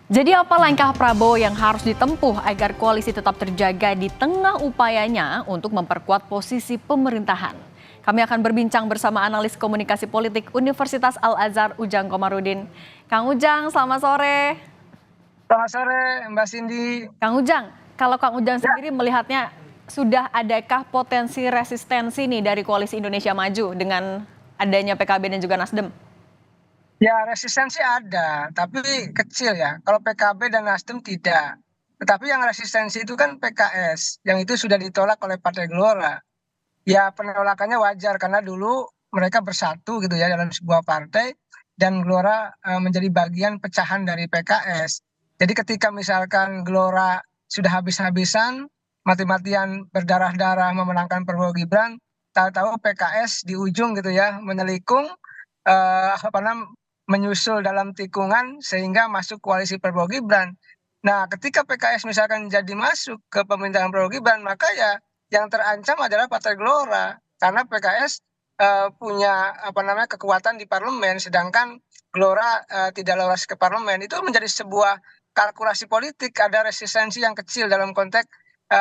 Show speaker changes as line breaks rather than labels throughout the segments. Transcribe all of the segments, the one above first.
Jadi apa langkah Prabowo yang harus ditempuh agar koalisi tetap terjaga di tengah upayanya untuk memperkuat posisi pemerintahan? Kami akan berbincang bersama analis komunikasi politik Universitas Al-Azhar Ujang Komarudin. Kang Ujang, selamat sore.
Selamat sore, Mbak Cindy.
Kang Ujang, kalau Kang Ujang
Ya,
sendiri melihatnya sudah adakah potensi resistensi nih dari koalisi Indonesia Maju dengan adanya PKB dan juga Nasdem?
ya resistensi ada, tapi kecil ya. Kalau PKB dan Nasdem tidak. Tetapi yang resistensi itu kan PKS, yang itu sudah ditolak oleh Partai Gelora. Ya penolakannya wajar karena dulu mereka bersatu gitu ya dalam sebuah partai dan Gelora menjadi bagian pecahan dari PKS. Jadi ketika misalkan Gelora sudah habis-habisan, mati-matian berdarah-darah memenangkan Prabowo Gibran, tahu-tahu PKS di ujung gitu ya menelikung apa namanya menyusul dalam tikungan sehingga masuk koalisi Prabowo Gibran. Nah, ketika PKS misalkan jadi masuk ke pemerintahan Prabowo Gibran, maka ya yang terancam adalah Partai Gelora karena PKS punya apa namanya kekuatan di parlemen, sedangkan Gelora tidak lolos ke parlemen. Itu menjadi sebuah kalkulasi politik, ada resistensi yang kecil dalam konteks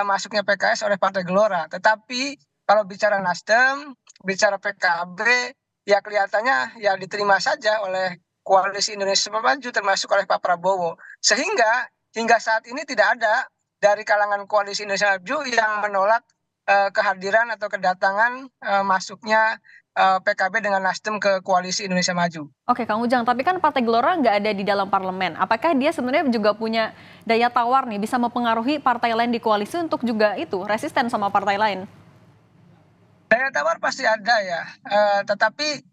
masuknya PKS oleh Partai Gelora. Tetapi kalau bicara Nasdem, bicara PKB, ya kelihatannya ya diterima saja oleh Koalisi Indonesia Maju termasuk oleh Pak Prabowo. Sehingga hingga saat ini tidak ada dari kalangan Koalisi Indonesia Maju yang menolak kehadiran atau kedatangan masuknya PKB dengan Nasdem ke Koalisi Indonesia Maju.
Oke, Kang Ujang, tapi kan Partai Gelora nggak ada di dalam parlemen. Apakah dia sebenarnya juga punya daya tawar nih, bisa mempengaruhi partai lain di koalisi untuk juga itu, resisten sama partai lain?
Daya tawar pasti ada ya, tetapi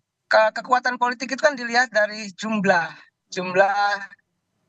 kekuatan politik itu kan dilihat dari jumlah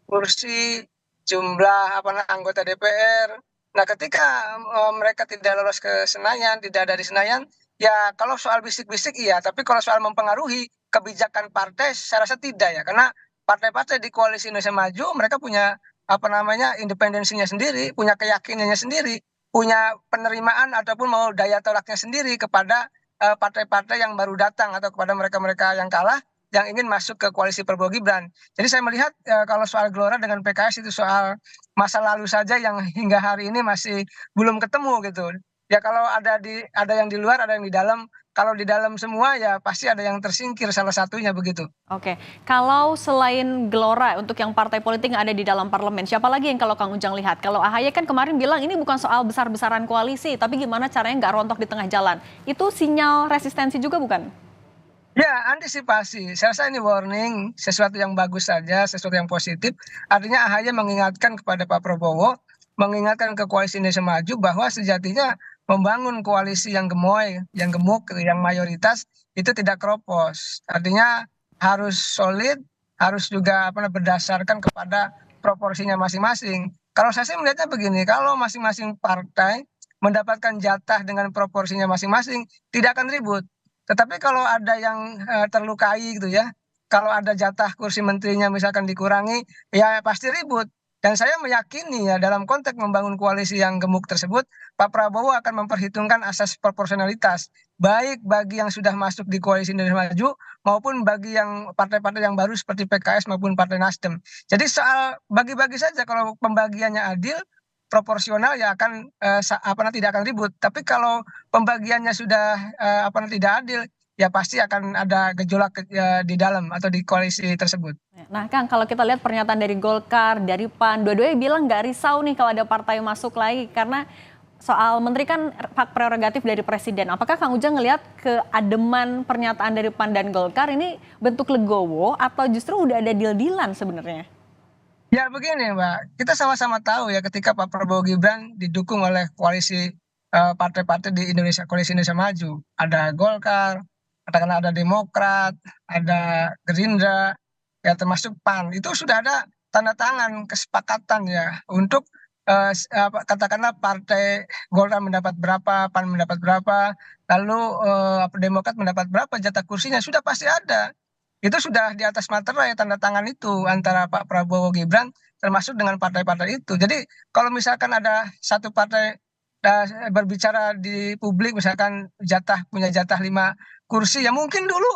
kursi, jumlah apa namanya anggota DPR. Nah, ketika mereka tidak lolos ke Senayan, tidak ada di Senayan, ya kalau soal bisik-bisik iya, tapi kalau soal mempengaruhi kebijakan partai, saya rasa tidak ya, karena partai-partai di Koalisi Indonesia Maju mereka punya apa namanya independensinya sendiri, punya keyakinannya sendiri, punya penerimaan ataupun mau daya tolaknya sendiri kepada partai-partai yang baru datang atau kepada mereka-mereka yang kalah yang ingin masuk ke koalisi Prabowo Gibran. Jadi saya melihat kalau soal Gelora dengan PKS itu soal masa lalu saja yang hingga hari ini masih belum ketemu gitu. Ya kalau ada yang di luar, ada yang di dalam. Kalau di dalam semua ya pasti ada yang tersingkir salah satunya begitu.
Oke, kalau selain Gelora untuk yang partai politik yang ada di dalam parlemen, siapa lagi yang kalau Kang Ujang lihat? Kalau AHY kan kemarin bilang ini bukan soal besar-besaran koalisi, tapi gimana caranya nggak rontok di tengah jalan. Itu sinyal resistensi juga bukan?
Ya, antisipasi. Saya rasa ini warning, sesuatu yang bagus saja, sesuatu yang positif. Artinya AHY mengingatkan kepada Pak Prabowo, mengingatkan ke Koalisi Indonesia Maju bahwa sejatinya membangun koalisi yang gemoy, yang gemuk, yang mayoritas itu tidak keropos. Artinya harus solid, harus juga berdasarkan kepada proporsinya masing-masing. Kalau saya sih melihatnya begini, kalau masing-masing partai mendapatkan jatah dengan proporsinya masing-masing, tidak akan ribut. Tetapi kalau ada yang terlukai gitu ya, kalau ada jatah kursi menterinya misalkan dikurangi, ya pasti ribut. Dan saya meyakini ya dalam konteks membangun koalisi yang gemuk tersebut, Pak Prabowo akan memperhitungkan asas proporsionalitas, baik bagi yang sudah masuk di koalisi Indonesia Maju maupun bagi yang partai-partai yang baru seperti PKS maupun Partai Nasdem. Jadi soal bagi-bagi saja kalau pembagiannya adil, proporsional ya akan tidak akan ribut. Tapi kalau pembagiannya sudah tidak adil, ya pasti akan ada gejolak di dalam atau di koalisi tersebut.
Nah Kang, kalau kita lihat pernyataan dari Golkar, dari PAN, dua-duanya bilang nggak risau nih kalau ada partai masuk lagi, karena soal menteri kan hak prerogatif dari presiden. Apakah Kang Ujang ngelihat keademan pernyataan dari PAN dan Golkar ini bentuk legowo atau justru udah ada deal-dealan sebenarnya?
Ya begini Mbak, kita sama-sama tahu ya ketika Pak Prabowo Gibran didukung oleh koalisi partai-partai di Indonesia, koalisi Indonesia Maju. Ada Golkar, katakanlah ada Demokrat, ada Gerindra, ya termasuk PAN. Itu sudah ada tanda tangan kesepakatan ya untuk katakanlah partai Golkar mendapat berapa, PAN mendapat berapa, lalu Demokrat mendapat berapa jatah kursinya, sudah pasti ada. Itu sudah di atas materai tanda tangan itu antara Pak Prabowo Gibran termasuk dengan partai-partai itu. Jadi kalau misalkan ada satu partai berbicara di publik misalkan punya jatah 5 kursi ya mungkin dulu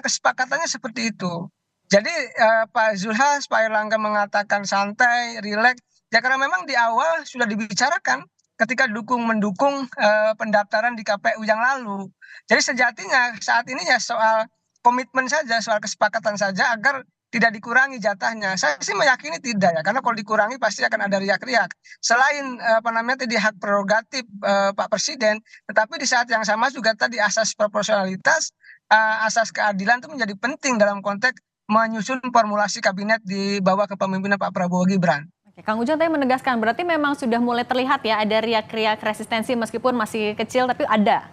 kesepakatannya seperti itu. Jadi Pak Zulhas, Pak Erlangga mengatakan santai, rileks, ya karena memang di awal sudah dibicarakan ketika mendukung pendaftaran di KPU yang lalu. Jadi sejatinya saat ini ya soal komitmen saja, soal kesepakatan saja agar tidak dikurangi jatahnya. Saya sih meyakini tidak ya, karena kalau dikurangi pasti akan ada riak-riak. Selain apa namanya tadi hak prerogatif Pak Presiden, tetapi di saat yang sama juga tadi asas proporsionalitas, asas keadilan itu menjadi penting dalam konteks menyusun formulasi kabinet di bawah kepemimpinan Pak Prabowo Gibran.
Oke, Kang Ujang tadi menegaskan berarti memang sudah mulai terlihat ya ada riak-riak resistensi meskipun masih kecil tapi ada.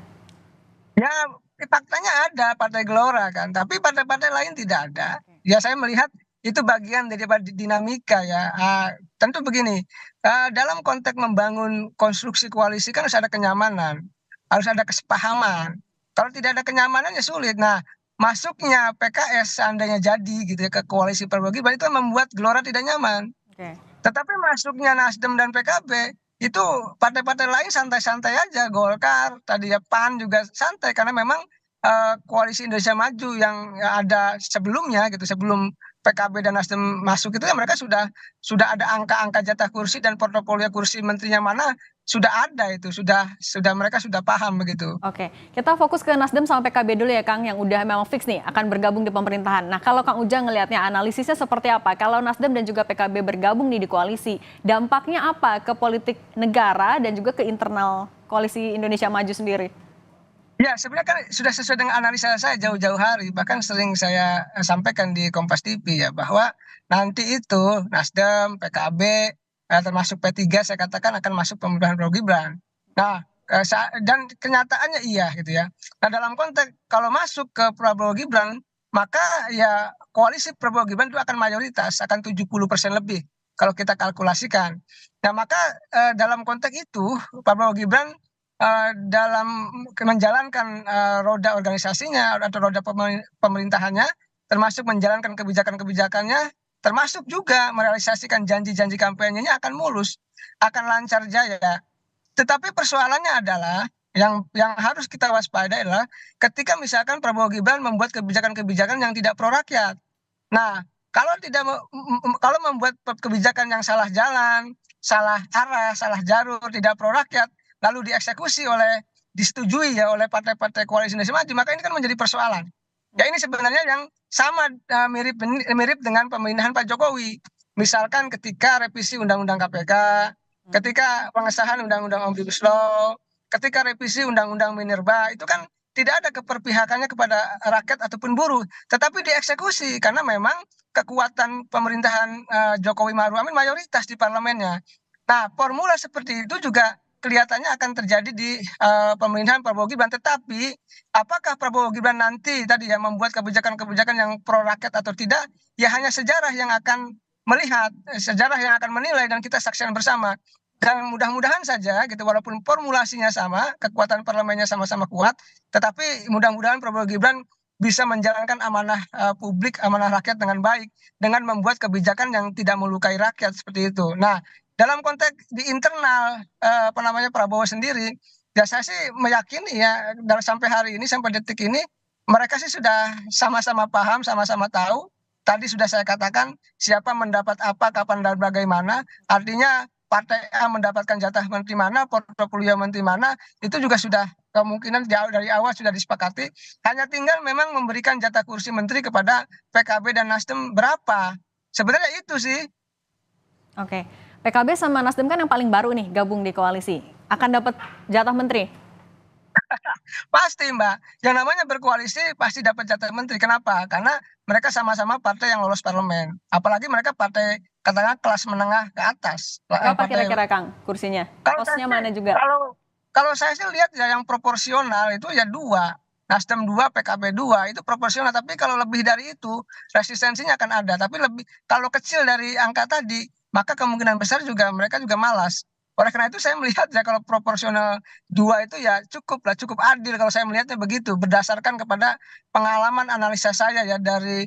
Ya, faktanya ada Partai Gelora kan, tapi partai-partai lain tidak ada.
Oke.
Ya saya melihat itu bagian daripada dinamika ya. Tentu begini, dalam konteks membangun konstruksi koalisi kan harus ada kenyamanan, harus ada kesepahaman. Kalau tidak ada kenyamanan ya sulit. Nah, masuknya PKS seandainya jadi gitu ya ke koalisi Prabowo Gibran itu membuat Gelora tidak nyaman.
Oke.
Tetapi masuknya Nasdem dan PKB itu partai-partai lain santai-santai aja, Golkar, tadi ya PAN juga santai karena memang koalisi Indonesia Maju yang ada sebelumnya gitu, sebelum PKB dan Nasdem masuk itu ya mereka sudah ada angka-angka jatah kursi dan portofolio kursi menterinya mana sudah ada itu, sudah mereka sudah paham begitu.
Oke, kita fokus ke Nasdem sama PKB dulu ya Kang, yang udah memang fix nih akan bergabung di pemerintahan. Nah kalau Kang Ujang ngelihatnya analisisnya seperti apa? Kalau Nasdem dan juga PKB bergabung nih di koalisi, dampaknya apa ke politik negara dan juga ke internal koalisi Indonesia Maju sendiri?
Ya, sebenarnya kan sudah sesuai dengan analisa saya jauh-jauh hari, bahkan sering saya sampaikan di Kompas TV ya, bahwa nanti itu Nasdem, PKB, termasuk P3 saya katakan akan masuk pemerintahan Prabowo Gibran. Nah, dan kenyataannya iya gitu ya. Nah, dalam konteks kalau masuk ke Prabowo Gibran, maka ya koalisi Prabowo Gibran itu akan mayoritas, akan 70% lebih kalau kita kalkulasikan. Nah, maka dalam konteks itu Prabowo Gibran dalam menjalankan roda organisasinya atau roda pemerintahannya, termasuk menjalankan kebijakan-kebijakannya, termasuk juga merealisasikan janji-janji kampanyenya akan mulus, akan lancar jaya. Tetapi persoalannya adalah yang harus kita waspadai adalah ketika misalkan Prabowo Gibran membuat kebijakan-kebijakan yang tidak pro rakyat. Nah, kalau tidak kalau membuat kebijakan yang salah jalan, salah arah, salah jalur, tidak pro rakyat, lalu dieksekusi disetujui ya oleh partai-partai koalisi Indonesia Maju, maka ini kan menjadi persoalan. Ya ini sebenarnya yang sama mirip mirip dengan pemerintahan Pak Jokowi. Misalkan ketika revisi Undang-Undang KPK, ketika pengesahan Undang-Undang Omnibus Law, ketika revisi Undang-Undang Minerba, itu kan tidak ada keperpihakannya kepada rakyat ataupun buruh, tetapi dieksekusi karena memang kekuatan pemerintahan Jokowi Maruf Amin mayoritas di parlemennya. Nah, formula seperti itu juga kelihatannya akan terjadi di pemerintahan Prabowo Gibran. Tetapi apakah Prabowo Gibran nanti tadi ya membuat kebijakan-kebijakan yang pro rakyat atau tidak? Ya hanya sejarah yang akan melihat, sejarah yang akan menilai dan kita saksikan bersama. Dan mudah-mudahan saja gitu walaupun formulasinya sama, kekuatan parlemennya sama-sama kuat, tetapi mudah-mudahan Prabowo Gibran bisa menjalankan amanah publik, amanah rakyat dengan baik dengan membuat kebijakan yang tidak melukai rakyat seperti itu. Nah, dalam konteks di internal apa namanya Prabowo sendiri, ya saya sih meyakini ya sampai hari ini sampai detik ini mereka sih sudah sama-sama paham, sama-sama tahu. Tadi sudah saya katakan siapa mendapat apa, kapan dan bagaimana. Artinya partai A mendapatkan jatah menteri mana, portofolio menteri mana, itu juga sudah kemungkinan jauh dari awal sudah disepakati. Hanya tinggal memang memberikan jatah kursi menteri kepada PKB dan Nasdem berapa. Sebenarnya itu sih.
Oke, PKB sama Nasdem kan yang paling baru nih gabung di koalisi, akan dapat jatah menteri.
Pasti Mbak, yang namanya berkoalisi pasti dapat jatah menteri. Kenapa? Karena mereka sama-sama partai yang lolos parlemen. Apalagi mereka partai katakanlah kelas menengah ke atas.
Berapa
Partai
kira-kira Kang kursinya?
kalau saya
Posnya
sih,
mana juga?
kalau saya sih lihat ya yang proporsional itu ya dua. Nasdem dua, PKB dua itu proporsional. Tapi kalau lebih dari itu resistensinya akan ada. Tapi lebih kalau kecil dari angka tadi, maka kemungkinan besar juga mereka juga malas. Oleh karena itu saya melihat ya kalau proporsional dua itu ya cukup lah, cukup adil kalau saya melihatnya begitu. Berdasarkan kepada pengalaman analisa saya ya dari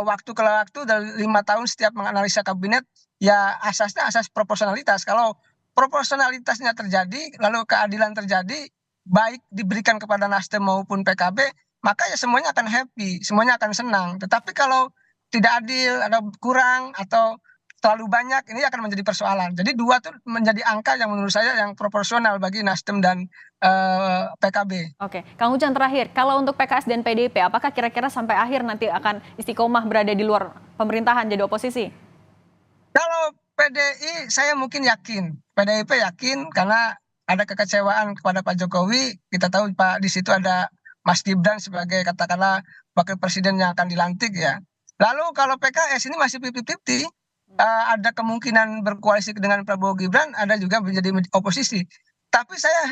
waktu ke waktu dari 5 tahun setiap menganalisa kabinet ya asasnya asas proporsionalitas. Kalau proporsionalitasnya terjadi, lalu keadilan terjadi, baik diberikan kepada Nasdem maupun PKB, maka ya semuanya akan happy, semuanya akan senang. Tetapi kalau tidak adil, ada kurang, atau terlalu banyak, ini akan menjadi persoalan. Jadi 2 tuh menjadi angka yang menurut saya yang proporsional bagi Nasdem dan PKB.
Oke, Kang Ujang terakhir, kalau untuk PKS dan PDIP, apakah kira-kira sampai akhir nanti akan istiqomah berada di luar pemerintahan jadi oposisi?
Kalau PDI saya mungkin yakin, PDIP yakin karena ada kekecewaan kepada Pak Jokowi, kita tahu Pak di situ ada Mas Gibran sebagai katakanlah wakil presiden yang akan dilantik ya. Lalu kalau PKS ini masih 50-50, ada kemungkinan berkoalisi dengan Prabowo Gibran, ada juga menjadi oposisi. Tapi saya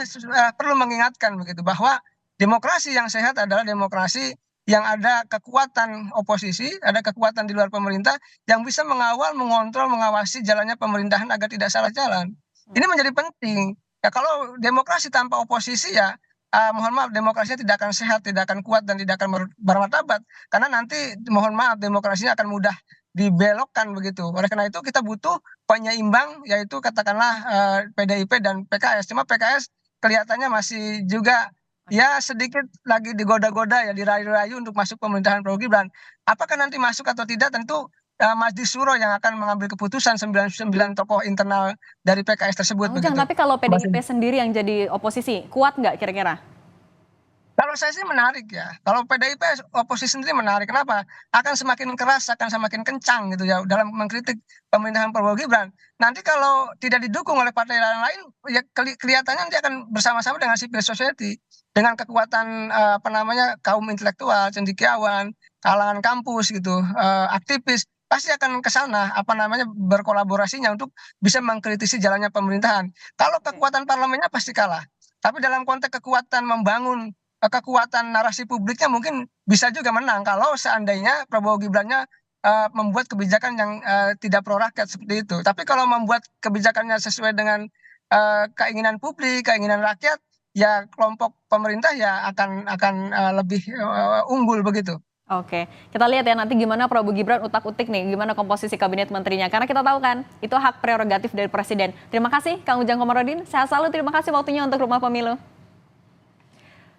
perlu mengingatkan begitu bahwa demokrasi yang sehat adalah demokrasi yang ada kekuatan oposisi, ada kekuatan di luar pemerintah yang bisa mengawal, mengontrol, mengawasi jalannya pemerintahan agar tidak salah jalan. Ini menjadi penting. Ya kalau demokrasi tanpa oposisi ya mohon maaf demokrasinya tidak akan sehat, tidak akan kuat dan tidak akan bermartabat karena nanti mohon maaf demokrasinya akan mudah dibelokkan begitu. Oleh karena itu kita butuh penyeimbang yaitu katakanlah PDIP dan PKS. Cuma PKS kelihatannya masih juga ya sedikit lagi digoda-goda ya dirayu-rayu untuk masuk pemerintahan Prabowo Gibran. Apakah nanti masuk atau tidak tentu Majelis Syuro yang akan mengambil keputusan 99 tokoh internal dari PKS tersebut
Kang Ujang,
begitu.
tapi kalau PDIP sendiri yang jadi oposisi, kuat nggak kira-kira?
Kalau saya sih menarik ya. Kalau PDIP oposisi sendiri menarik. Kenapa? Akan semakin keras, akan semakin kencang gitu ya dalam mengkritik pemerintahan Prabowo Gibran. Nanti kalau tidak didukung oleh partai lain, ya kelihatannya nanti akan bersama-sama dengan civil society, dengan kekuatan apa namanya kaum intelektual, cendekiawan, kalangan kampus gitu, aktivis pasti akan ke sana apa namanya berkolaborasinya untuk bisa mengkritisi jalannya pemerintahan. Kalau kekuatan parlemennya pasti kalah. Tapi dalam konteks kekuatan membangun kekuatan narasi publiknya mungkin bisa juga menang kalau seandainya Prabowo Gibrannya membuat kebijakan yang tidak pro rakyat seperti itu. Tapi kalau membuat kebijakannya sesuai dengan keinginan publik, keinginan rakyat, ya kelompok pemerintah ya akan lebih unggul begitu.
Oke, kita lihat ya nanti gimana Prabowo Gibran utak-utik nih, gimana komposisi kabinet menterinya. Karena kita tahu kan, itu hak prerogatif dari Presiden. Terima kasih Kang Ujang Komarudin, sehat selalu, terima kasih waktunya untuk Rumah Pemilu.